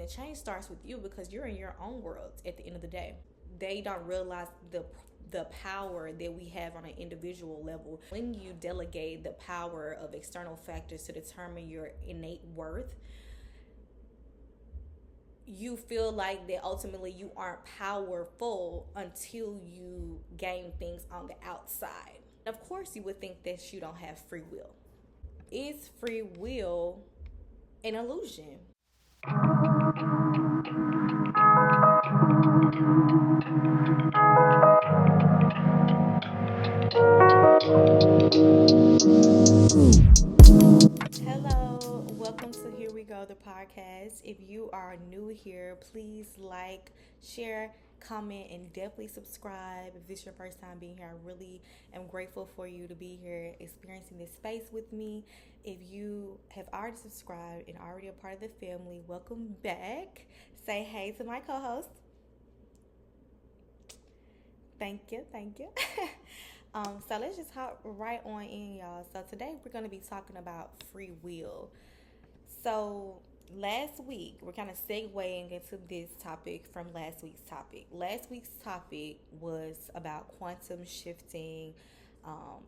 the change starts with you because you're in your own world at the end of the day. They don't realize the power that we have on an individual level. When you delegate the power of external factors to determine your innate worth, you feel like that ultimately you aren't powerful until you gain things on the outside. Of course, you would think that you don't have free will. Is free will an illusion? Hello, welcome to Here We Go, the podcast. If you are new here, please like, share, comment, and definitely subscribe. If this is your first time being here, I really am grateful for you to be here experiencing this space with me. If you have already subscribed and already a part of the family, welcome back. Say hey to my co-host. Thank you, thank you. So let's just hop right on in, y'all. So today we're going to be talking about free will. So last week, we're kind of segueing into this topic from last week's topic. Last week's topic was about quantum shifting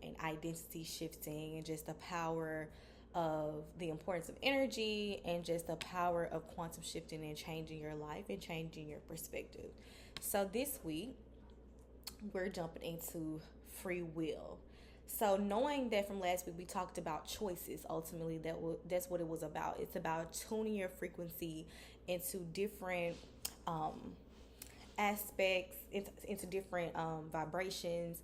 and identity shifting and just the power of the importance of energy and just the power of quantum shifting and changing your life and changing your perspective. So this week, we're jumping into free will. So knowing that from last week we talked about choices, ultimately that's what it was about. It's about tuning your frequency into different aspects, into different vibrations,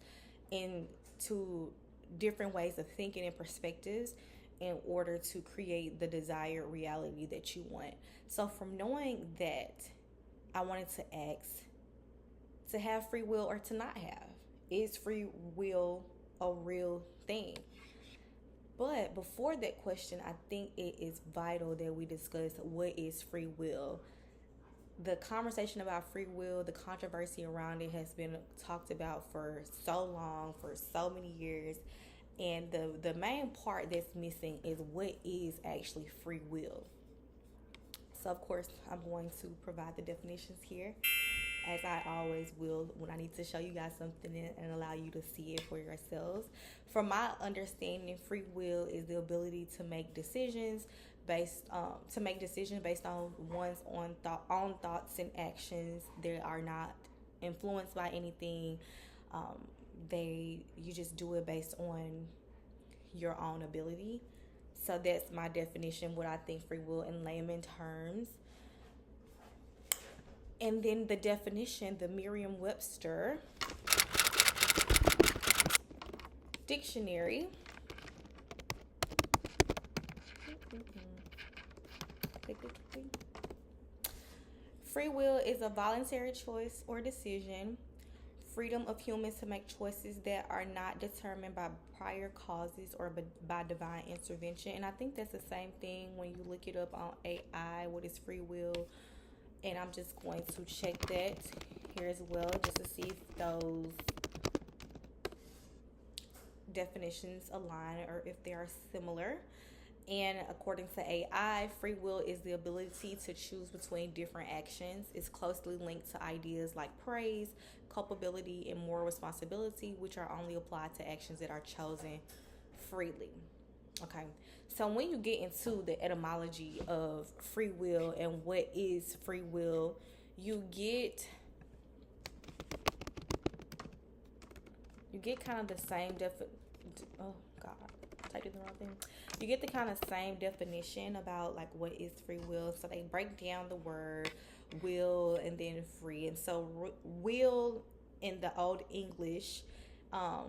into different ways of thinking and perspectives in order to create the desired reality that you want. So from knowing that, I wanted to ask, to have free will or to not have? Is free will a real thing? But before that question, I think it is vital that we discuss what is free will. The conversation about free will, the controversy around it has been talked about for so long, for so many years. And the main part that's missing is what is actually free will. So, of course, I'm going to provide the definitions here, as I always will when I need to show you guys something and allow you to see it for yourselves. From my understanding, free will is the ability to make decisions based on one's own thoughts and actions. They are not influenced by anything. You just do it based on your own ability. So that's my definition, what I think free will in layman terms. And then the definition, the Merriam-Webster dictionary. Free will is a voluntary choice or decision, freedom of humans to make choices that are not determined by prior causes or by divine intervention. And I think that's the same thing when you look it up on AI, what is free will? And I'm just going to check that here as well, just to see if those definitions align or if they are similar. And according to AI, free will is the ability to choose between different actions. It's closely linked to ideas like praise, culpability, and moral responsibility, which are only applied to actions that are chosen freely. Okay, so when you get into the etymology of free will and what is free will, you get kind of the same oh God, I typed the wrong thing. You get the kind of same definition about like what is free will. So they break down the word will and then free. And so will in the Old English,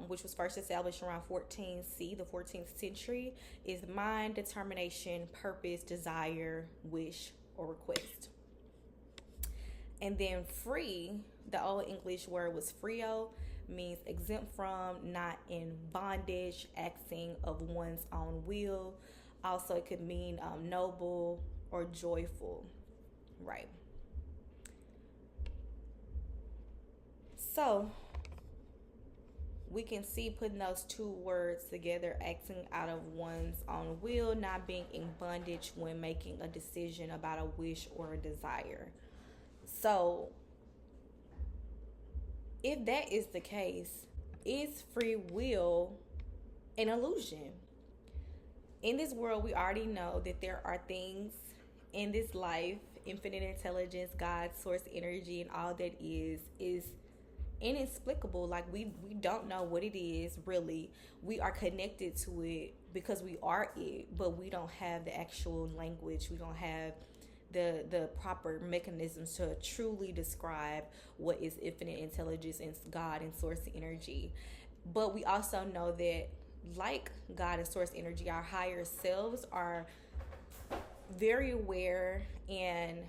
which was first established around the 14th century, is mind, determination, purpose, desire, wish, or request. And then free, the Old English word was frio, means exempt from, not in bondage, acting of one's own will. Also, it could mean noble or joyful, right? So, we can see putting those two words together, acting out of one's own will, not being in bondage when making a decision about a wish or a desire. So, if that is the case, is free will an illusion? In this world, we already know that there are things in this life, infinite intelligence, God, source energy, and all that is inexplicable. Like we don't know what it is really. We are connected to it because we are it, but we don't have the actual language. We don't have the proper mechanisms to truly describe what is infinite intelligence and God and source energy. But we also know that, like God and source energy, our higher selves are very aware and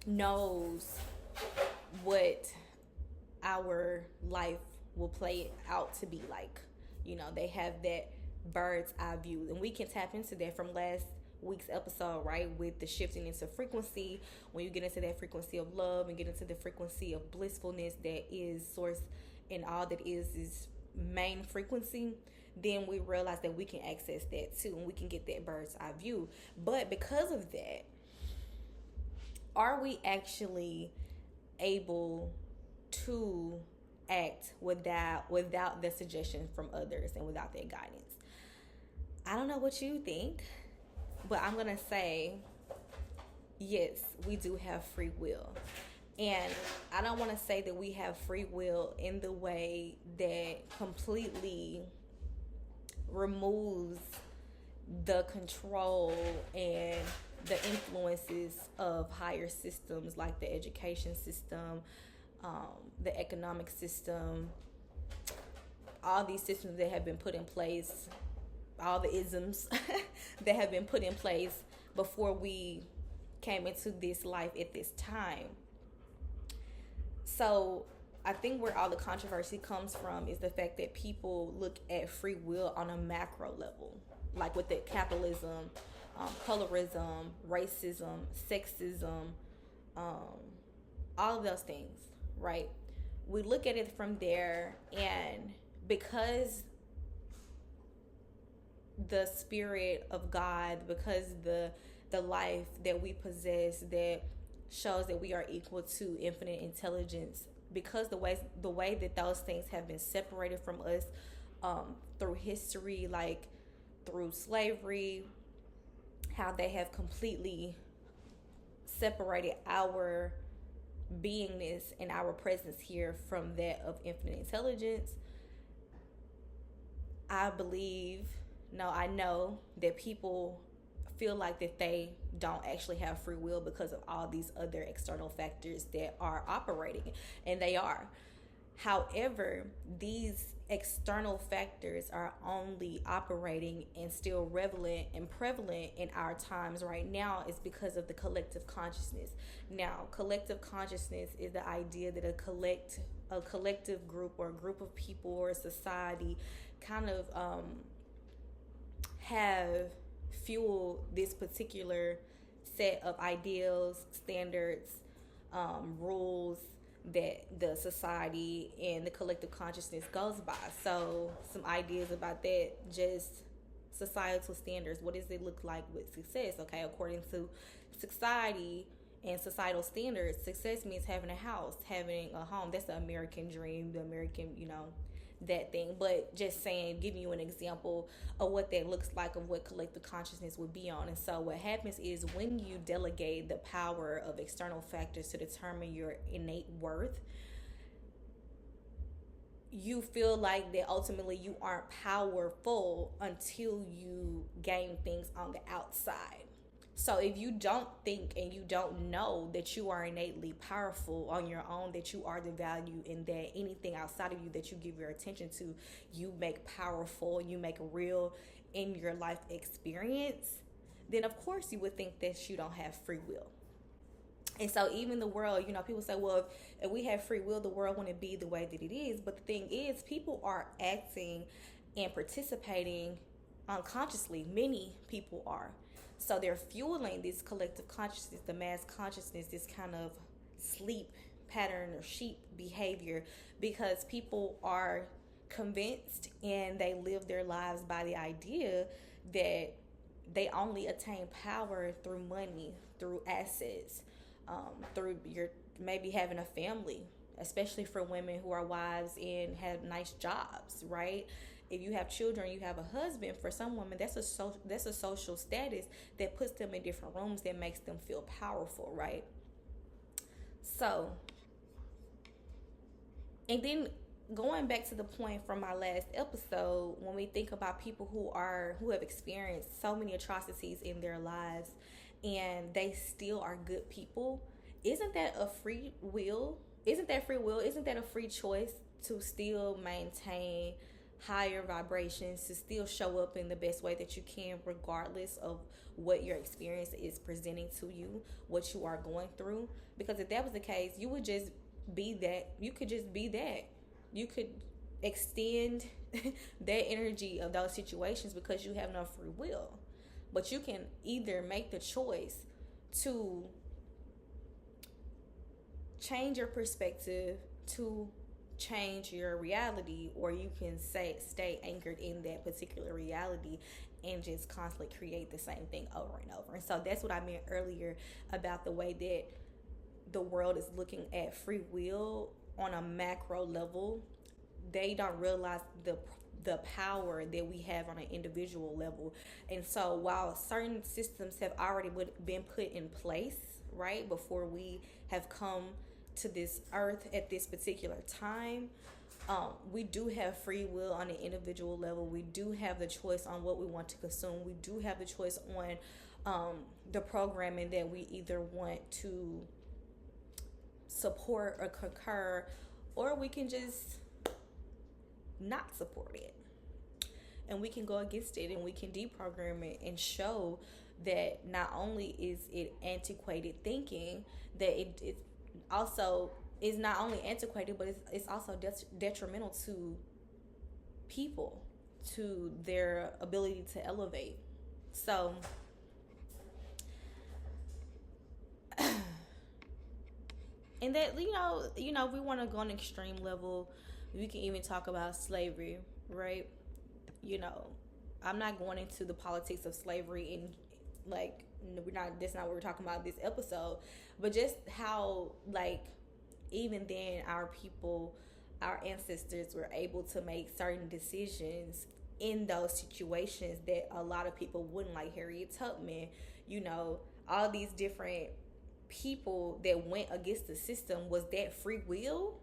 knows what our life will play out to be like. They have that bird's eye view, and we can tap into that from last week's episode, right? With the shifting into frequency. When you get into that frequency of love and get into the frequency of blissfulness that is source, and all that is main frequency, then we realize that we can access that too, and we can get that bird's eye view. But because of that, are we actually able to act without the suggestion from others and without their guidance? I don't know what you think, but I'm gonna say yes, we do have free will. And I don't want to say that we have free will in the way that completely removes the control and the influences of higher systems like the education system, the economic system, all these systems that have been put in place, all the isms that have been put in place before we came into this life at this time. So I think where all the controversy comes from is the fact that people look at free will on a macro level, like with the capitalism, colorism, racism, sexism, all of those things, right? We look at it from there, and because the spirit of God, because the life that we possess that shows that we are equal to infinite intelligence, because the way that those things have been separated from us through history, like through slavery, how they have completely separated our beingness and our presence here from that of infinite intelligence. I know that people feel like that they don't actually have free will because of all these other external factors that are operating, and they are. However, these external factors are only operating and still relevant and prevalent in our times right now is because of the collective consciousness. Now, collective consciousness is the idea that a collective group or a group of people or a society kind of have fueled this particular set of ideals, standards, rules that the society and the collective consciousness goes by. So some ideas about that, just societal standards. What does it look like with success? Okay, according to society and societal standards, success means having a house, having a home. That's the American dream, the American, that thing. But just saying, giving you an example of what that looks like, of what collective consciousness would be on. And so what happens is when you delegate the power of external factors to determine your innate worth, you feel like that ultimately you aren't powerful until you gain things on the outside. So if you don't think and you don't know that you are innately powerful on your own, that you are the value, and that anything outside of you that you give your attention to, you make powerful, you make real in your life experience, then of course you would think that you don't have free will. And so even the world, people say, well, if we have free will, the world wouldn't be the way that it is. But the thing is, people are acting and participating unconsciously. Many people are. So they're fueling this collective consciousness, the mass consciousness, this kind of sleep pattern or sheep behavior, because people are convinced and they live their lives by the idea that they only attain power through money, through assets, through your maybe having a family, especially for women who are wives and have nice jobs, right? If you have children, you have a husband. For some women, that's a social status that puts them in different rooms that makes them feel powerful, right? So, and then going back to the point from my last episode, when we think about people who have experienced so many atrocities in their lives and they still are good people, isn't that a free will? Isn't that free will? Isn't that a free choice to still maintain higher vibrations, to still show up in the best way that you can, regardless of what your experience is presenting to you, what you are going through? Because if that was the case, you would just be that. You could just be that. You could extend that energy of those situations because you have no free will. But you can either make the choice to change your perspective, to change your reality, or you can stay anchored in that particular reality and just constantly create the same thing over and over. And so that's what I meant earlier about the way that the world is looking at free will on a macro level. They don't realize the power that we have on an individual level. And so while certain systems have already been put in place, right, before we have come to this earth at this particular time, we do have free will on an individual level. We do have the choice on what we want to consume. We do have the choice on the programming that we either want to support or concur, or we can just not support it, and we can go against it, and we can deprogram it and show that not only is it antiquated thinking, that it also is not only antiquated, but it's also detrimental to people, to their ability to elevate. So and that, we want to go on an extreme level. We can even talk about slavery, right? I'm not going into the politics of slavery, and like, that's not what we're talking about this episode, but just how, like, even then our people, our ancestors were able to make certain decisions in those situations that a lot of people wouldn't, like Harriet Tubman, all these different people that went against the system. Was that free will,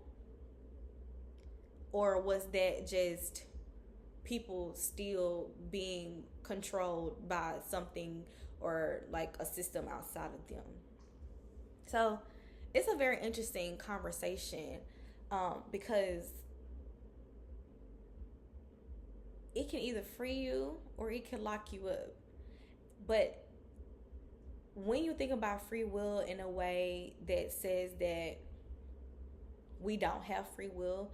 or was that just people still being controlled by something or like a system outside of them? So it's a very interesting conversation, because it can either free you or it can lock you up. But when you think about free will in a way that says that we don't have free will,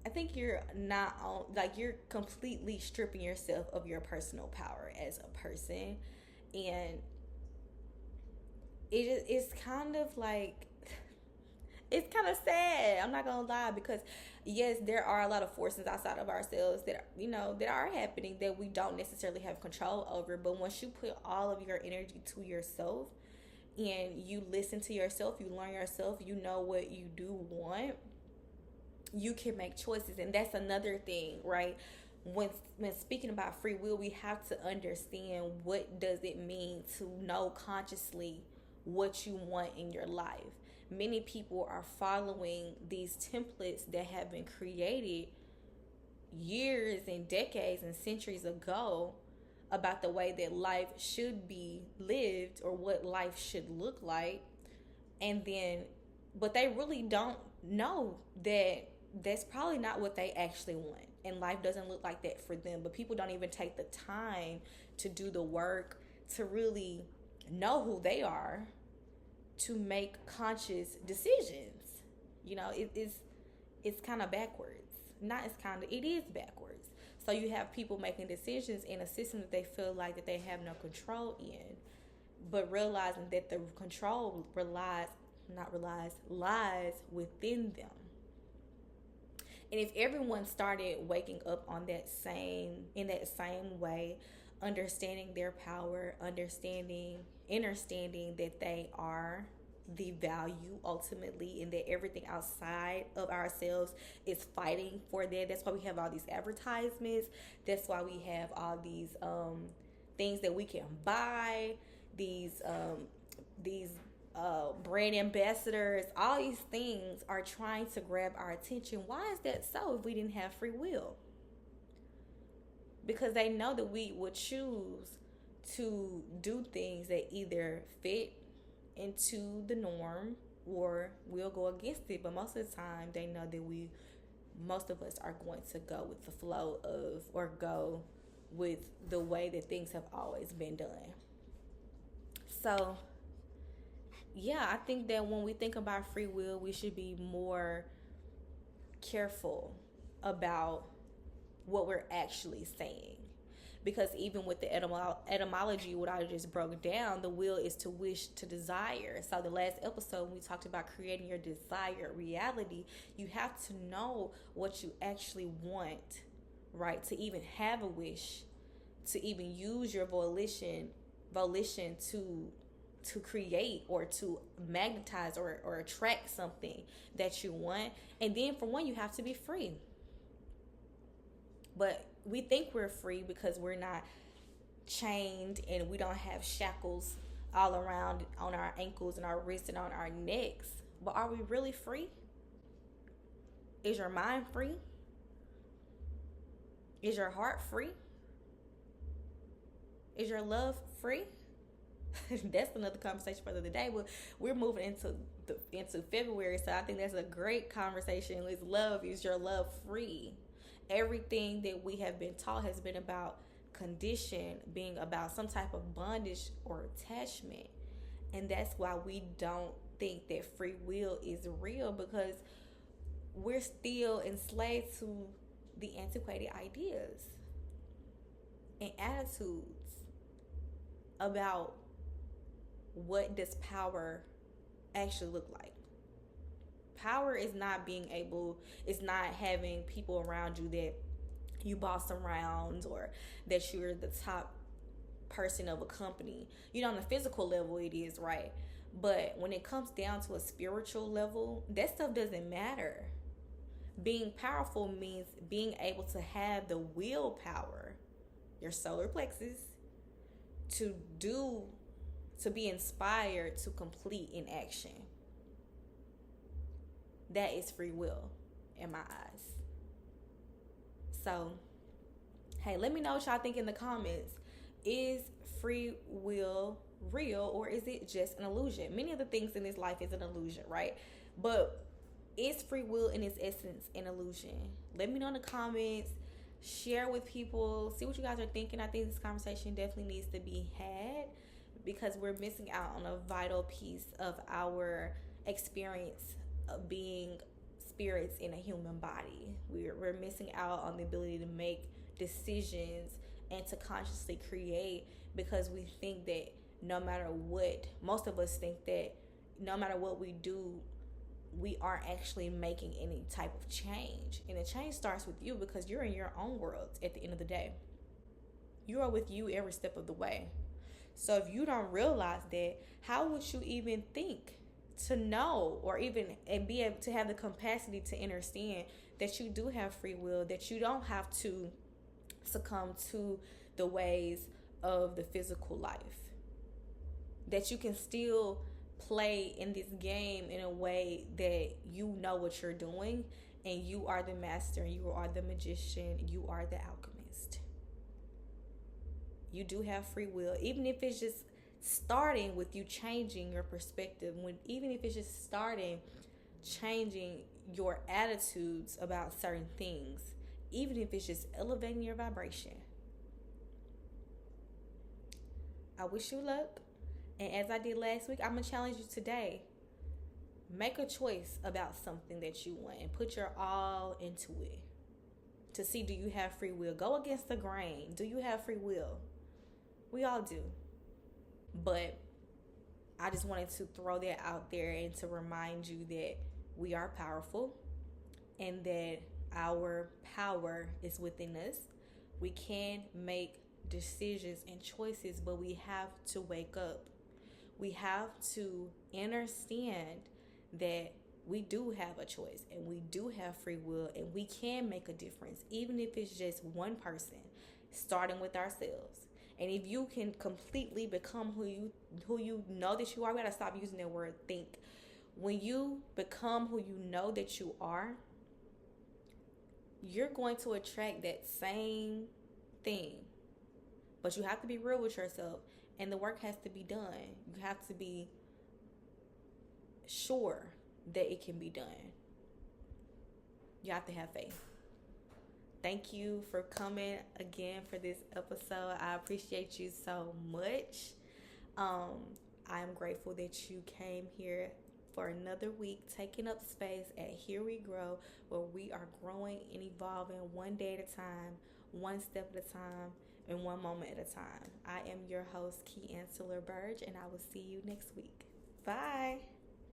I think you're not on, like, you're completely stripping yourself of your personal power as a person. And it's kind of like, it's kind of sad, I'm not gonna lie, because yes, there are a lot of forces outside of ourselves that that are happening that we don't necessarily have control over. But once you put all of your energy to yourself and you listen to yourself, you learn yourself, you know what you do want, you can make choices. And that's another thing, right? When speaking about free will, we have to understand, what does it mean to know consciously what you want in your life? Many people are following these templates that have been created years and decades and centuries ago about the way that life should be lived or what life should look like. And then, but they really don't know that that's probably not what they actually want. And life doesn't look like that for them. But people don't even take the time to do the work to really know who they are, to make conscious decisions. It's kind of backwards. It is backwards. So you have people making decisions in a system that they feel like that they have no control in, but realizing that the control not relies, lies within them. And if everyone started waking up on in that same way, understanding their power, understanding that they are the value ultimately, and that everything outside of ourselves is fighting for that. That's why we have all these advertisements. That's why we have all these things that we can buy. These brand ambassadors, all these things are trying to grab our attention. Why is that so if we didn't have free will? Because they know that we would choose to do things that either fit into the norm or we'll go against it. But most of the time, they know that most of us are going to go with the flow of, or go with the way that things have always been done. So, yeah, I think that when we think about free will, we should be more careful about what we're actually saying. Because even with the etymology, what I just broke down, the will is to wish, to desire. So the last episode, when we talked about creating your desired reality, you have to know what you actually want, right? To even have a wish, to even use your volition to create or to magnetize or attract something that you want. And then for one, you have to be free. But we think we're free because we're not chained and we don't have shackles all around on our ankles and our wrists and on our necks. But are we really free? Is your mind free? Is your heart free? Is your love free? That's another conversation for the other day. But we're moving into February, so I think that's a great conversation. Is your love free? Everything that we have been taught has been about condition, being about some type of bondage or attachment. And that's why we don't think that free will is real, because we're still enslaved to the antiquated ideas and attitudes about what does power actually look like. Power is not it's not having people around you that you boss around, or that you're the top person of a company. On the physical level it is, right? But when it comes down to a spiritual level, that stuff doesn't matter. Being powerful means being able to have the willpower, your solar plexus, to be inspired to complete an action. That is free will in my eyes. So, hey, let me know what y'all think in the comments. Is free will real, or is it just an illusion? Many of the things in this life is an illusion, right? But is free will in its essence an illusion? Let me know in the comments. Share with people. See what you guys are thinking. I think this conversation definitely needs to be had, because we're missing out on a vital piece of our experience of being spirits in a human body. We're missing out on the ability to make decisions and to consciously create, because we think that most of us think that no matter what we do, we aren't actually making any type of change. And the change starts with you, because you're in your own world at the end of the day. You are with you every step of the way. So if you don't realize that, how would you even think to know, or even and be able to have the capacity to understand that you do have free will, that you don't have to succumb to the ways of the physical life, that you can still play in this game in a way that you know what you're doing, and you are the master, you are the magician, you are the alchemist. You do have free will, even if it's just starting with you changing your perspective, even if it's just starting changing your attitudes about certain things, even if it's just elevating your vibration. I wish you luck. And as I did last week, I'm going to challenge you today. Make a choice about something that you want and put your all into it to see, do you have free will? Go against the grain. Do you have free will? We all do. But I just wanted to throw that out there and to remind you that we are powerful and that our power is within us. We can make decisions and choices, but we have to wake up. We have to understand that we do have a choice and we do have free will and we can make a difference, even if it's just one person, starting with ourselves. And if you can completely become who you know that you are, we gotta stop using that word think. When you become who you know that you are, you're going to attract that same thing. But you have to be real with yourself, and the work has to be done. You have to be sure that it can be done. You have to have faith. Thank you for coming again for this episode. I appreciate you so much. I am grateful that you came here for another week, taking up space at Here We Grow, where we are growing and evolving one day at a time, one step at a time, and one moment at a time. I am your host, Key Ansela Burge, and I will see you next week. Bye.